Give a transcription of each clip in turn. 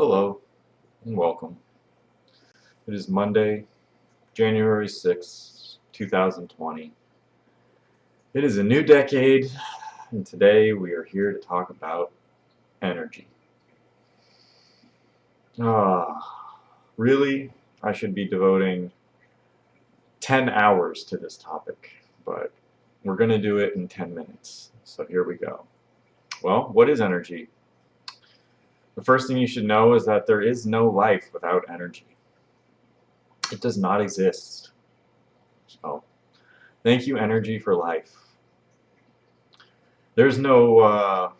Hello and welcome. It is Monday, January 6th, 2020. It is a new decade, and today we are here to talk about energy. Really, I should be devoting 10 hours to this topic, but we're going to do it in 10 minutes. So here we go. Well, what is energy? The first thing you should know is that there is no life without energy. It does not exist. So, thank you, energy, for life. There's no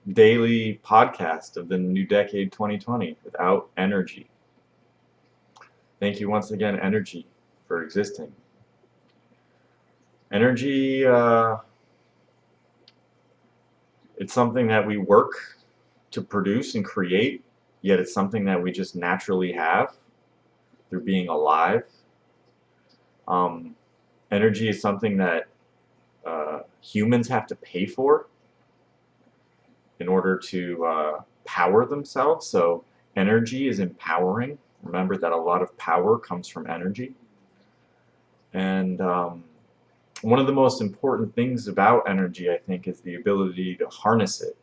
daily podcast of the new decade 2020 without energy. Thank you once again, energy, for existing. Energy, it's something that we work to produce and create, yet it's something that we just naturally have through being alive. Energy is something that humans have to pay for in order to power themselves. So energy is empowering. Remember that a lot of power comes from energy. And one of the most important things about energy, I think, is the ability to harness it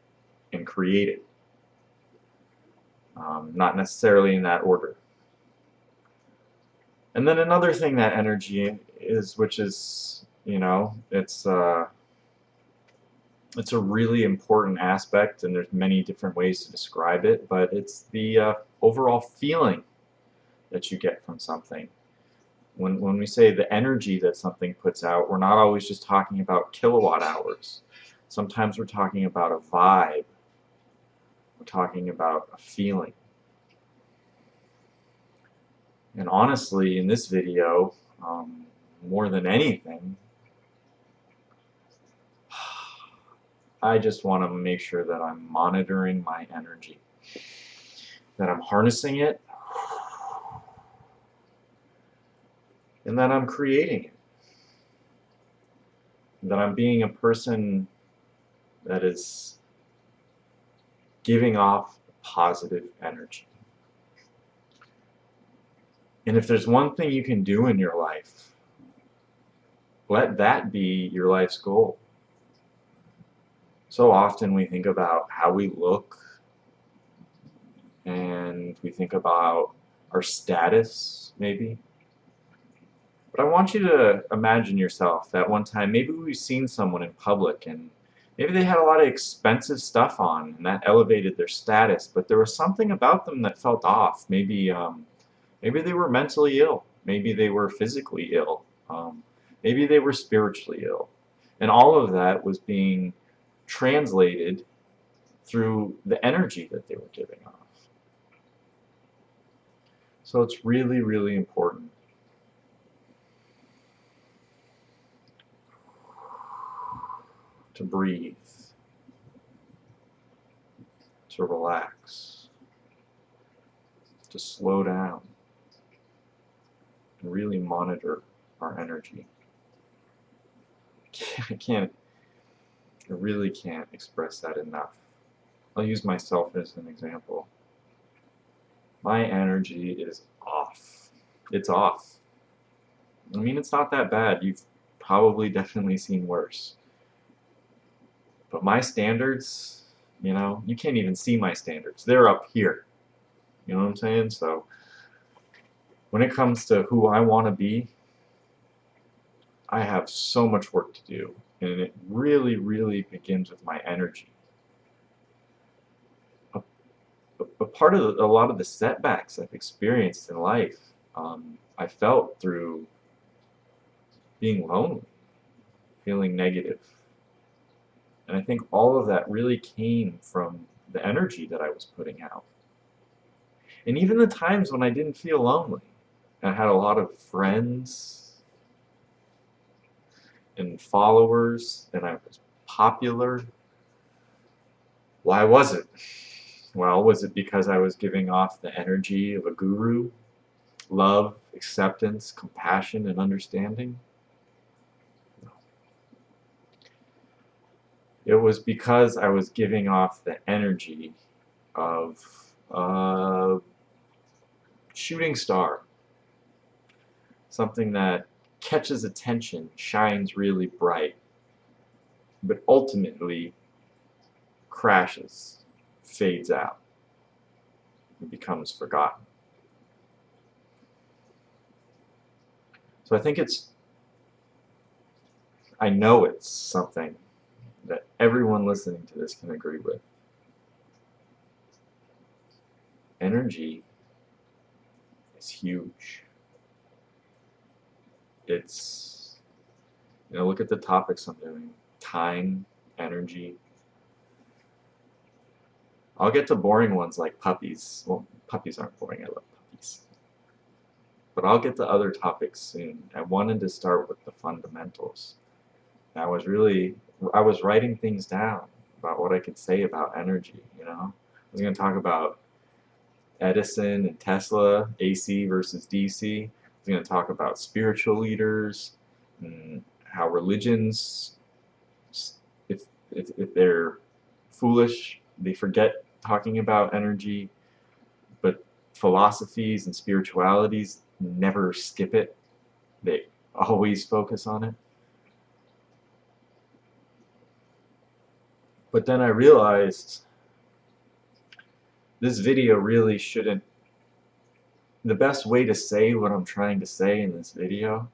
and create it. Not necessarily in that order. And then another thing that energy is, which is, it's a really important aspect, and there's many different ways to describe it, but it's the overall feeling that you get from something. When we say the energy that something puts out, we're not always just talking about kilowatt hours. Sometimes we're talking about a vibe. We're talking about a feeling. And honestly, in this video, more than anything, I just want to make sure that I'm monitoring my energy, that I'm harnessing it, and that I'm creating it, that I'm being a person that is giving off positive energy. And if there's one thing you can do in your life, let that be your life's goal. So often we think about how we look, and we think about our status, maybe. But I want you to imagine yourself that one time, maybe we've seen someone in public, and maybe they had a lot of expensive stuff on, and that elevated their status, but there was something about them that felt off. Maybe they were mentally ill. Maybe they were physically ill. Maybe they were spiritually ill. And all of that was being translated through the energy that they were giving off. So it's really, really important to breathe, to relax, to slow down, and really monitor our energy. I really can't express that enough. I'll use myself as an example. My energy is off. It's off. I mean, it's not that bad. You've probably definitely seen worse. But my standards, you can't even see my standards. They're up here. You know what I'm saying? So when it comes to who I want to be, I have so much work to do. And it really, really begins with my energy. A part of a lot of the setbacks I've experienced in life, I felt through being lonely, feeling negative. And I think all of that really came from the energy that I was putting out. And even the times when I didn't feel lonely, I had a lot of friends and followers, and I was popular. Why was it? Well, was it because I was giving off the energy of a guru? Love, acceptance, compassion, and understanding? No. It was because I was giving off the energy of Shooting star. Something that catches attention, shines really bright, but ultimately crashes, fades out, and becomes forgotten. So I know it's something that everyone listening to this can agree with. Energy is huge. It's, look at the topics I'm doing. Time, energy. I'll get to boring ones like puppies. Well, puppies aren't boring, I love puppies. But I'll get to other topics soon. I wanted to start with the fundamentals. I was writing things down about what I could say about energy, I was going to talk about Edison and Tesla, AC versus DC. I was going to talk about spiritual leaders and how religions, if they're foolish, they forget talking about energy, but philosophies and spiritualities never skip it. They always focus on it. But then I realized this video really shouldn't, the best way to say what I'm trying to say in this video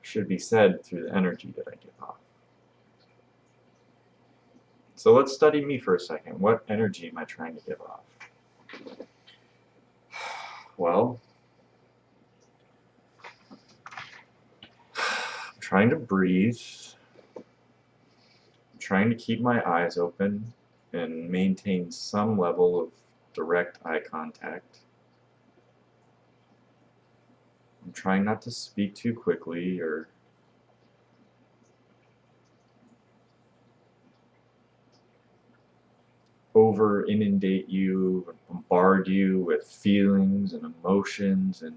should be said through the energy that I give off. So let's study me for a second. What energy am I trying to give off? Well, I'm trying to breathe. I'm trying to keep my eyes open and maintain some level of direct eye contact. I'm trying not to speak too quickly or over inundate you, bombard you with feelings and emotions and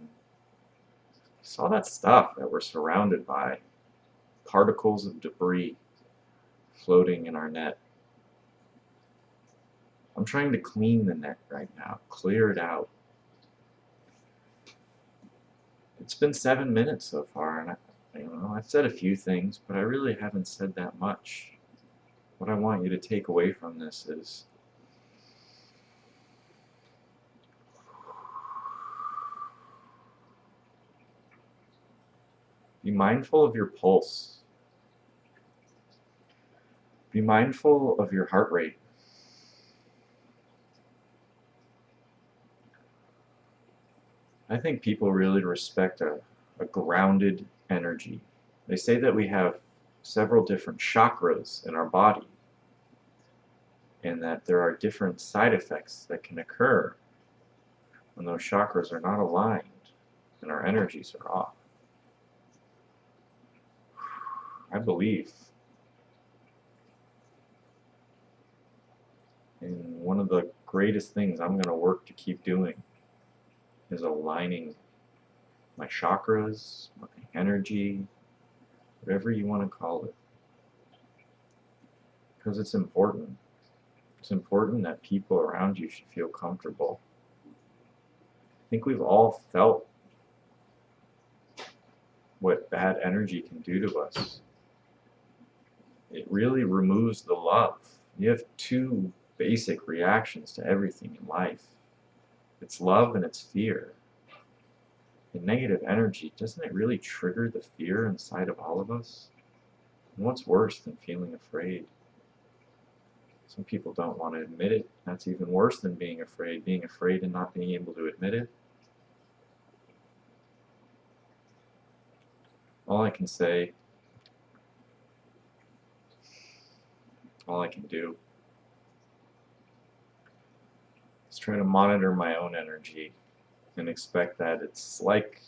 just all that stuff that we're surrounded by. Particles of debris floating in our net. I'm trying to clean the net right now, clear it out. It's been 7 minutes so far, and I've said a few things, but I really haven't said that much. What I want you to take away from this is be mindful of your pulse. Be mindful of your heart rate. I think people really respect a grounded energy. They say that we have several different chakras in our body and that there are different side effects that can occur when those chakras are not aligned and our energies are off. I believe in one of the greatest things I'm going to work to keep doing is aligning my chakras, my energy, whatever you want to call it. Because it's important. It's important that people around you should feel comfortable. I think we've all felt what bad energy can do to us. It really removes the love. You have two basic reactions to everything in life. It's love and it's fear. And negative energy, doesn't it really trigger the fear inside of all of us? And what's worse than feeling afraid? Some people don't want to admit it. That's even worse than being afraid and not being able to admit it. All I can say, all I can do is try to monitor my own energy and expect that it's like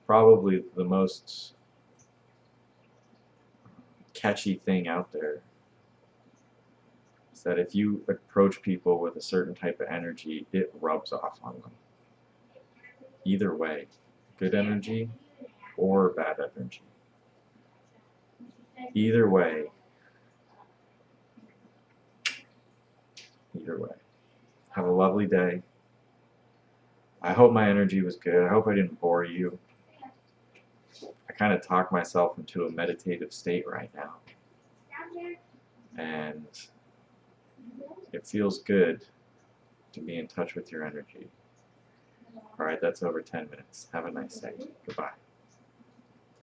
probably the most catchy thing out there. Is that if you approach people with a certain type of energy, it rubs off on them. Either way, good energy or bad energy. Either way, either way. Have a lovely day. I hope my energy was good. I hope I didn't bore you. I kind of talk myself into a meditative state right now. And it feels good to be in touch with your energy. Alright, that's over 10 minutes. Have a nice day. Goodbye.